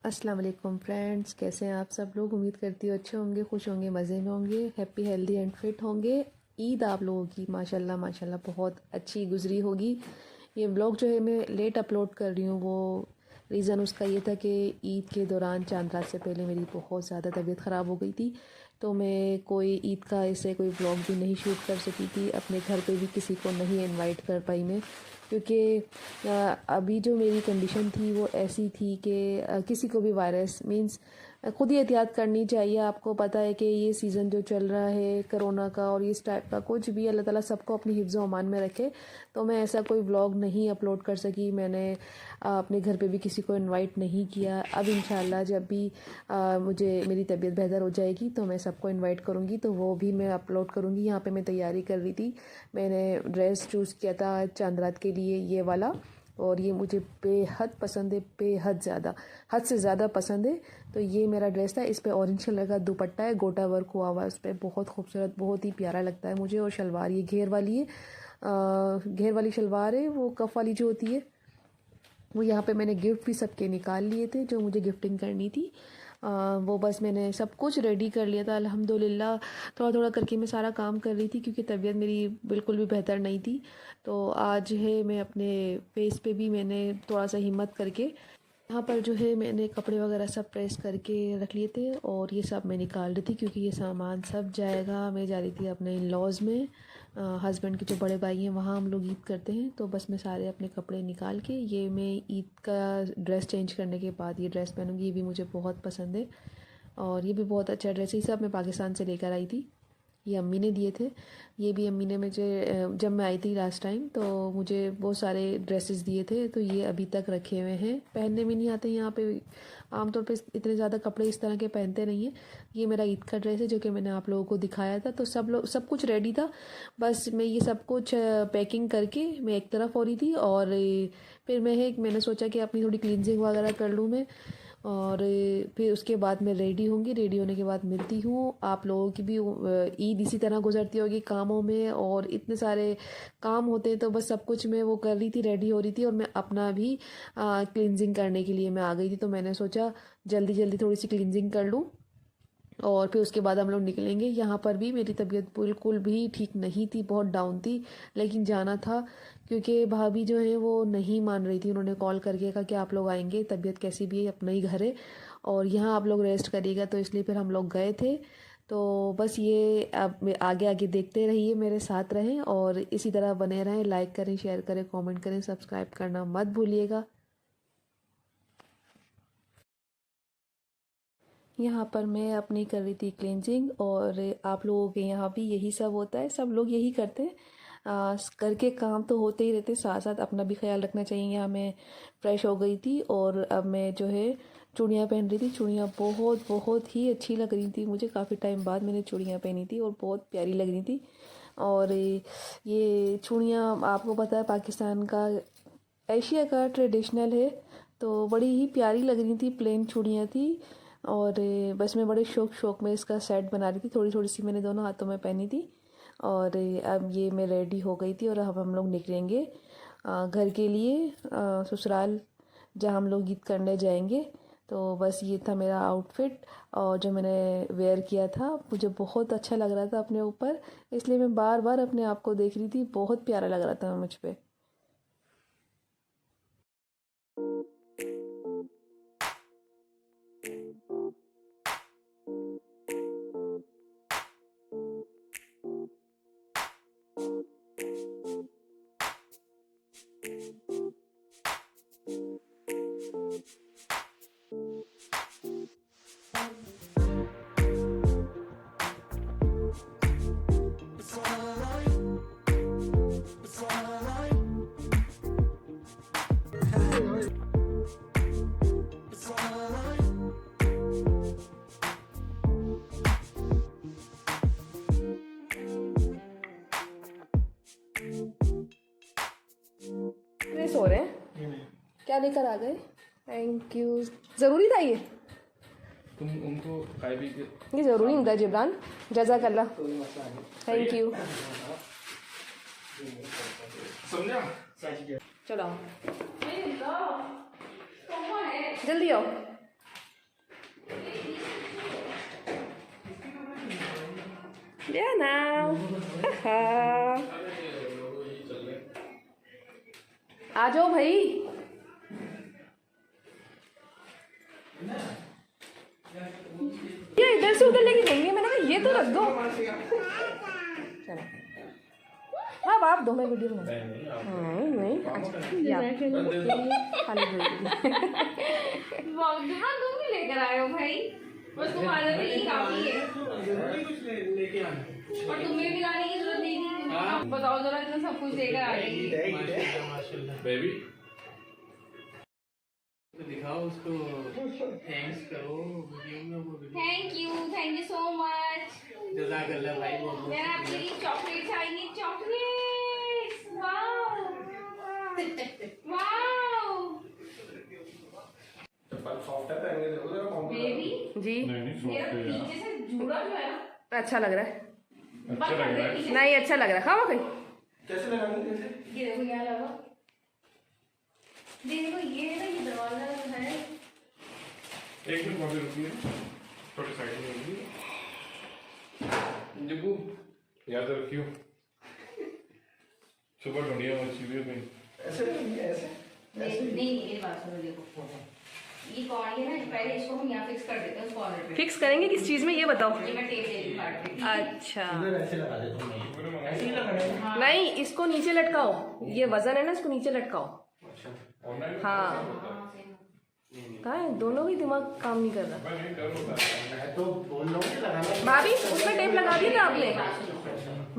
अस्सलाम वालेकुम फ्रेंड्स, कैसे हैं आप सब लोग। उम्मीद करती हूँ अच्छे होंगे, खुश होंगे, मज़े में होंगे, हैप्पी हेल्दी एंड फिट होंगे। ईद आप लोगों की माशाल्लाह माशाल्लाह बहुत अच्छी गुजरी होगी। ये ब्लॉग जो है मैं लेट अपलोड कर रही हूँ, वो रीज़न उसका ये था कि ईद के दौरान चांद रात से पहले मेरी बहुत ज़्यादा तबीयत ख़राब हो गई थी, तो मैं कोई ईद का ऐसे कोई ब्लॉग भी नहीं शूट कर सकी थी। अपने घर पे भी किसी को नहीं इनवाइट कर पाई मैं, क्योंकि अभी जो मेरी कंडीशन थी वो ऐसी थी कि किसी को भी वायरस मींस खुद ही एहतियात करनी चाहिए। आपको पता है कि ये सीज़न जो चल रहा है कोरोना का और इस टाइप का कुछ भी, अल्लाह ताला सबको अपनी हिफ्ज़ व अमान में रखे। तो मैं ऐसा कोई व्लॉग नहीं अपलोड कर सकी। मैंने अपने घर पे भी किसी को इनवाइट नहीं किया। अब इंशाल्लाह जब भी मुझे मेरी तबीयत बेहतर हो जाएगी तो मैं सबको इनवाइट करूँगी, तो वो भी मैं अपलोड करूँगी। यहाँ पे मैं तैयारी कर रही थी, मैंने ड्रेस चूज़ किया था चांद रात के लिए ये वाला, और ये मुझे बेहद पसंद है, बेहद ज़्यादा, हद से ज़्यादा पसंद है। तो ये मेरा ड्रेस था, इस पे ऑरेंज कलर का दुपट्टा है, गोटा वर्क हुआ हुआ है उस पर, बहुत खूबसूरत, बहुत ही प्यारा लगता है मुझे। और शलवार ये घेर वाली है, घेर वाली शलवार है, वो कफ वाली जो होती है। वो यहाँ पे मैंने गिफ्ट भी सबके निकाल लिए थे जो मुझे गिफ्टिंग करनी थी। वो बस मैंने सब कुछ रेडी कर लिया था अल्हम्दुलिल्लाह। थोड़ा थोड़ा करके मैं सारा काम कर रही थी क्योंकि तबीयत मेरी बिल्कुल भी बेहतर नहीं थी। तो आज है मैं अपने फेस पे भी मैंने थोड़ा सा हिम्मत करके यहाँ पर जो है मैंने कपड़े वगैरह सब प्रेस करके रख लिए थे, और ये सब मैं निकाल रही थी क्योंकि ये सामान सब जाएगा। मैं जा रही थी अपने इन लॉज़ में, हस्बैंड के जो बड़े भाई हैं वहाँ हम लोग ईद करते हैं। तो बस मैं सारे अपने कपड़े निकाल के, ये मैं ईद का ड्रेस चेंज करने के बाद ये ड्रेस पहनूँगी। ये भी मुझे बहुत पसंद है और ये भी बहुत अच्छा ड्रेस है। ये सब मैं पाकिस्तान से लेकर आई थी, ये अम्मी ने दिए थे। ये भी अम्मी ने मुझे जब मैं आई थी लास्ट टाइम तो मुझे बहुत सारे ड्रेसेस दिए थे, तो ये अभी तक रखे हुए हैं। पहनने में नहीं आते यहाँ पे, आमतौर पे इतने ज़्यादा कपड़े इस तरह के पहनते नहीं हैं। ये मेरा ईद का ड्रेस है जो कि मैंने आप लोगों को दिखाया था। तो सब कुछ रेडी था, बस मैं ये सब कुछ पैकिंग करके मैं एक तरफ हो रही थी, और फिर मैंने सोचा कि अपनी थोड़ी क्लींजिंग वगैरह कर लूँ मैं, और फिर उसके बाद मैं रेडी होंगी। रेडी होने के बाद मिलती हूँ। आप लोगों की भी ईद इसी तरह गुजरती होगी कामों में, और इतने सारे काम होते हैं, तो बस सब कुछ मैं वो कर रही थी, रेडी हो रही थी, और मैं अपना भी क्लिनजिंग करने के लिए मैं आ गई थी। तो मैंने सोचा जल्दी जल्दी थोड़ी सी क्लिनजिंग कर लूँ और फिर उसके बाद हम लोग निकलेंगे। यहाँ पर भी मेरी तबीयत बिल्कुल भी ठीक नहीं थी, बहुत डाउन थी, लेकिन जाना था क्योंकि भाभी जो है वो नहीं मान रही थी। उन्होंने कॉल करके कहा कि आप लोग आएंगे, तबीयत कैसी भी है अपना ही घर है और यहाँ आप लोग रेस्ट करिएगा, तो इसलिए फिर हम लोग गए थे। तो बस ये अब आगे आगे देखते रहिए, मेरे साथ रहें और इसी तरह बने रहें। लाइक करें, शेयर करें, कमेंट करें, सब्सक्राइब करना मत भूलिएगा। यहाँ पर मैं अपनी कर रही थी क्लेंजिंग, और आप लोगों के यहाँ भी यही सब होता है, सब लोग यही करते हैं। करके काम तो होते ही रहते, साथ साथ अपना भी ख्याल रखना चाहिए। यहाँ मैं फ्रेश हो गई थी और अब मैं जो है चूड़ियाँ पहन रही थी। चूड़ियाँ बहुत बहुत ही अच्छी लग रही थी मुझे, काफ़ी टाइम बाद मैंने चूड़ियाँ पहनी थी और बहुत प्यारी लग रही थी। और ये चूड़ियाँ आपको पता है पाकिस्तान का, एशिया का ट्रेडिशनल है, तो बड़ी ही प्यारी लग रही थी। प्लेन चूड़ियाँ थी, और बस मैं बड़े शौक शौक में इसका सेट बना रही थी। थोड़ी थोड़ी सी मैंने दोनों हाथों में पहनी थी, और अब ये मैं रेडी हो गई थी और अब हम लोग निकलेंगे घर के लिए, ससुराल जहाँ हम लोग ईद करने जाएंगे। तो बस ये था मेरा आउटफिट, और जो मैंने वेयर किया था मुझे बहुत अच्छा लग रहा था अपने ऊपर, इसलिए मैं बार बार अपने आप को देख रही थी, बहुत प्यारा लग रहा था मुझ पे। सो रहे हैं, क्या लेकर आ गए? थैंक यू, ज़रूरी था ये? तुम उनको काय भी ये ज़रूरी नहीं था जिब्रान, जज़ाकल्ला, थैंक यू। समझा। चलो जल्दी आओ। Yeah, now. आ जाओ भाई। ये इधर से उधर लेके गई है, मैंने कहा ये तो रख दो। चलो हाँ आप दो, मैं वीडियो बना। नहीं जहाँ तुम भी लेकर आए हो भाई, बस तुम्हारा तो यही काफी है और तुम्हें भी लाने की जरूरत नहीं थी। बताओ जरा, इतना सब कुछ लेकर आ गई। बेबी दिखाओ उसको, थैंक्स करो वीडियो में वो थैंक यू सो मच। जज़ाकल्लाह भाई बहुत मैंने आपके लिए चॉकलेट्स आएंगे, चॉकलेट्स। वाओ वाओ सॉफ्ट है, पहनने देखो जरा कॉम्प्लीट। बेबी जी मेरा पीछे से जूड़ा जो है ना, अच्छा लग रहा है। अच्छा लग रहा है। नहीं अच्छा लग रहा है। खाओ कहीं कैसे लगानी, कैसे? ये देखो यहाँ लगा, देखो ये ना, ये दरवाजा जो है। एक मिनट वहाँ पे रुकिए, थोड़ी साइड में रुकिए। जिब्बू याद रखियो, सुबह ढूंढिए मच्छी भी कहीं। ऐसे ऐसे नहीं ये बात सुनो, देखो ये कॉर्नर है ना, पहले इसको हम यहाँ फिक्स कर देते हैं उस कॉर्नर पे। फिक्स करेंगे किस चीज में ये बताओ। ये मैं टेप ले लूँ काट के। अच्छा ऐसे लगा देता हूँ, ऐसे ही लगाना। हाँ। नहीं, इसको नीचे लटकाओ, ये वजन है ना, इसको नीचे लटकाओ। अच्छा ऑनलाइन हाँ कहाँ है, दोनों ही दिमाग काम नहीं कर रहा। मैं नहीं कर रहा। मैं तो बोल रहा हूँ लगाना। भाभी उसमें टेप लगा दिया था आपने?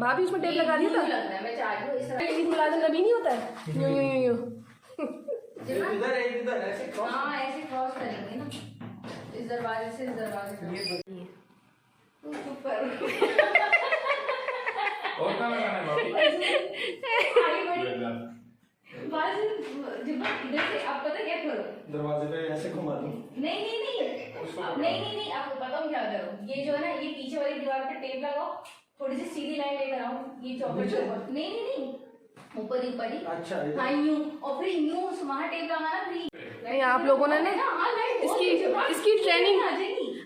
भाभी उसमें टेप लगा दिया था? लग रहा है, मैं चाह रही हूँ इस तरह। ईद मुलाजिम नबी नहीं होता है यूं यूं यूं यूं। इधर है, इधर ऐसे क्रॉस। हाँ ऐसे क्रॉस करेंगे ना, इस दरवाजे से इस दरवाजे से। चुप करो। और कहाँ लगाना है बाबू? आगे बढ़ो। बस इधर से आप पता क्या करो, दरवाजे पे ऐसे घुमा दूँ। नहीं नहीं नहीं नहीं नहीं, आपको पता हूँ क्या करो, ये जो है ना, ये पीछे वाली दीवार पे टेप लगाओ, थोड़ी सी सीधी लाइन लेकर आओ, ये चौखट के ऊपर। नहीं नहीं नहीं, ऊपर ही ऊपर ही। अच्छा हाँ यूं, और फिर यूं वहाँ टेप लगाना, फिर नहीं आप लोगों ने ना इसकी ट्रेनिंग,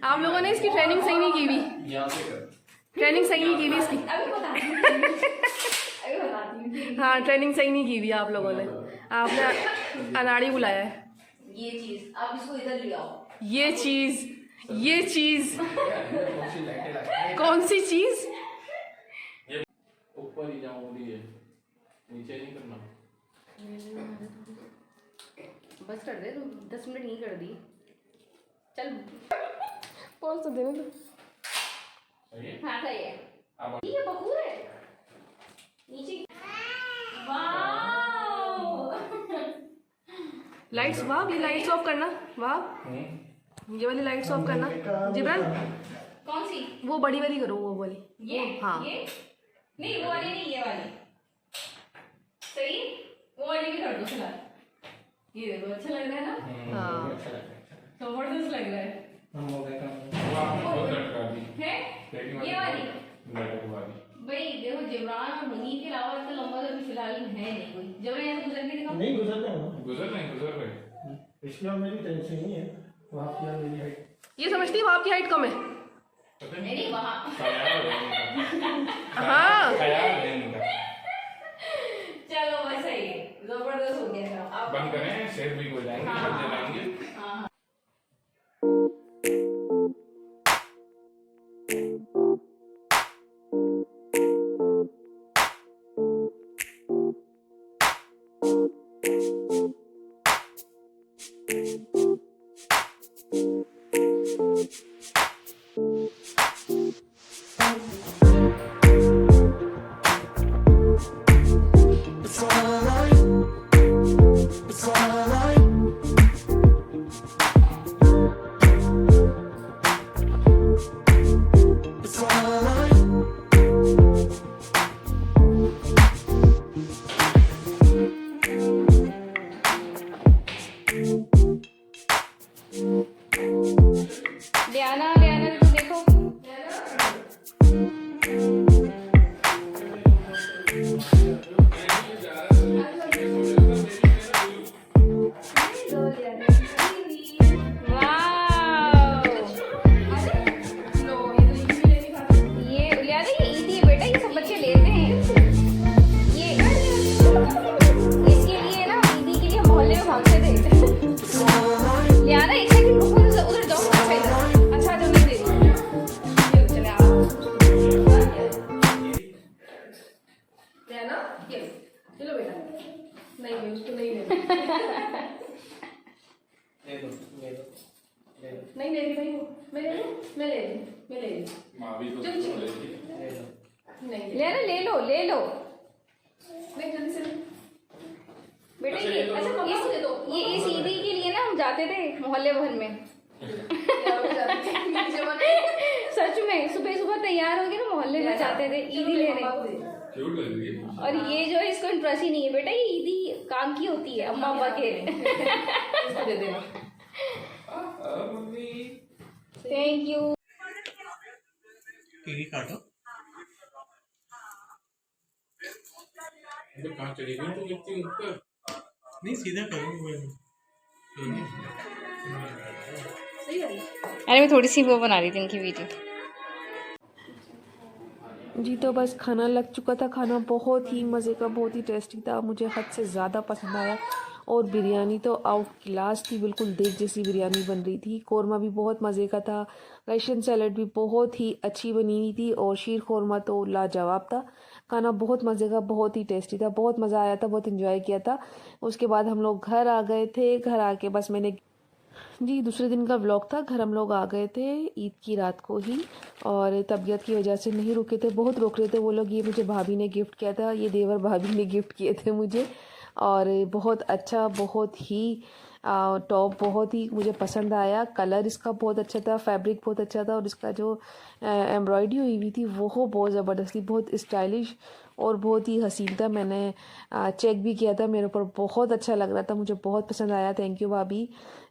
आप लोगों ने इसकी ट्रेनिंग सही नहीं की हुई। यहाँ से कर। ट्रेनिंग सही नहीं की हुई इसकी। अभी बताती हूँ, अभी बताती हूँ। हाँ ट्रेनिंग सही नहीं की हुई आप लोगों ने। आपने अनाड़ी बुलाया है। ये चीज आप इसको इधर ले आओ। ये चीज कौन सी चीज? ऊपर ही जाऊँ है, नीचे नहीं करना। बस कर दे, तुम 10 मिनट नहीं कर दी। चल पहुंच तो देने दो। सही है? हाँ सही है, अब ठीक है, बखूर है नीचे। वाओ लाइट्स वाह, ये लाइट्स ऑफ करना। वाह ये वाली लाइट्स ऑफ करना। जिब्रान कौन सी? वो बड़ी वाली करो, वो वाली। ये हाँ। ये नहीं, वो वाली नहीं, ये वाली सही। वो वाली भी कर दो फिलहाल। ये देखो अच्छा लग रहा है ना, हाँ जबरदस्त लग रहा है। हम हो गए काम। वो आपने बहुत लटका दी। है ये वाली। लटक वाली। भाई देखो, जिब्रान और मुनीर के अलावा इतना लंबा तो अभी फिलहाल है नहीं कोई। जिब्रान यहाँ से गुजर के दिखाओ। नहीं गुजरते हैं, गुजर रहे। पिछली बार मेरी टेंशन नहीं है, वहाँ की बार मेरी हाइट। ये समझती हूँ आपकी हाइट कम है। पता नहीं नहीं, वहाँ ख्याल है इनका। हाँ ख्याल है इनका। चलो बस सही है, जबरदस्त हो गया था। आप बंद करें, शेर भी हो जाएंगे, हाँ। सब जलाएंगे। हाँ It's alright. It's alright. नहीं ले रही भाई वो, मैं ले लूं, मैं ले लूं, मैं ले लूं। माँ भी तो चल, चल। ले ली। नहीं ले लो ले लो। मैं जल्दी से बेटा अच्छा, ये ये तो- अच्छा, मम्मा को दे दो। ये इस ईदी के लिए ना हम जाते थे मोहल्ले भर में। सच में सुबह सुबह तैयार होके ना मोहल्ले में जाते थे ईदी लेने। क्यूट लग रही है। और ये जो है इसको इंटरेस्ट ही नहीं है बेटा, ये ईदी काम की होती है अम्मा अब्बा के। इसको दे देना। मम्मी। Thank you. टीवी काटो। तो कहाँ चली गई तू इतनी ऊपर? नहीं सीधा करूँगा। सही है। अरे मैं थोड़ी सी वो बना रही थी इनकी वीडियो। जी तो बस खाना लग चुका था। खाना बहुत ही मज़े का, बहुत ही टेस्टी था, मुझे हद से ज़्यादा पसंद आया। और बिरयानी तो आउट क्लास थी, बिल्कुल देग जैसी बिरयानी बन रही थी। कौरमा भी बहुत मज़े का था, रशियन सैलड भी बहुत ही अच्छी बनी हुई थी, और शीर कौरमा तो लाजवाब था। खाना बहुत मज़े का, बहुत ही टेस्टी था, बहुत मज़ा आया था, बहुत इन्जॉय किया था। उसके बाद हम लोग घर आ गए थे। घर आके बस मैंने जी दूसरे दिन का व्लॉग था। घर हम लोग आ गए थे ईद की रात को ही, और तबीयत की वजह से नहीं रुके थे, बहुत रोक रहे थे वो लोग। ये मुझे भाभी ने गिफ्ट किया था, ये देवर भाभी ने गिफ्ट किए थे मुझे, और बहुत अच्छा, बहुत ही टॉप बहुत ही मुझे पसंद आया। कलर इसका बहुत अच्छा था, फैब्रिक बहुत अच्छा था, और इसका जो एम्ब्रॉयडरी हुई हुई थी वो बहुत ज़बरदस्त थी, बहुत स्टाइलिश और बहुत ही हसीन था। मैंने चेक भी किया था, मेरे ऊपर बहुत अच्छा लग रहा था, मुझे बहुत पसंद आया। थैंक यू भाभी,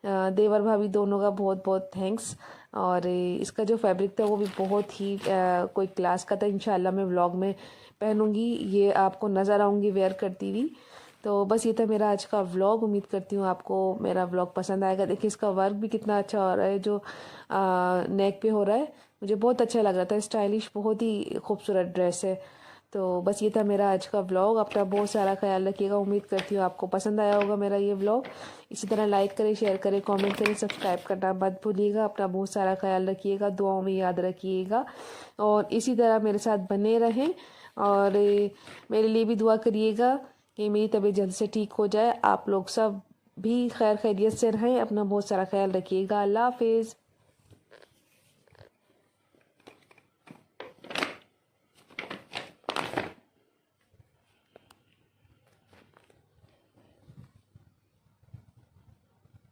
देवर भाभी दोनों का बहुत बहुत थैंक्स। और इसका जो फैब्रिक था वो भी बहुत ही कोई क्लास का था। इंशाल्लाह मैं व्लॉग में पहनूंगी, ये आपको नज़र आऊँगी वेयर करती हुई। तो बस ये था मेरा आज का व्लॉग। उम्मीद करती हूँ आपको मेरा व्लॉग पसंद आएगा। देखिए इसका वर्क भी कितना अच्छा हो रहा है, जो नेक पे हो रहा है, मुझे बहुत अच्छा लग रहा था, स्टाइलिश, बहुत ही खूबसूरत ड्रेस है। तो बस ये था मेरा आज का व्लॉग। अपना बहुत सारा ख्याल रखिएगा। उम्मीद करती हूँ आपको पसंद आया होगा मेरा ये व्लॉग। इसी तरह लाइक करें, शेयर करें, कमेंट करें, सब्सक्राइब करना मत भूलिएगा। अपना बहुत सारा ख्याल रखिएगा, दुआओं में याद रखिएगा, और इसी तरह मेरे साथ बने रहें। और मेरे लिए भी दुआ करिएगा कि मेरी तबीयत जल्द से ठीक हो जाए। आप लोग सब भी खैर खैरियत से रहें, अपना बहुत सारा ख्याल रखिएगा। अल्लाह हाफिज़।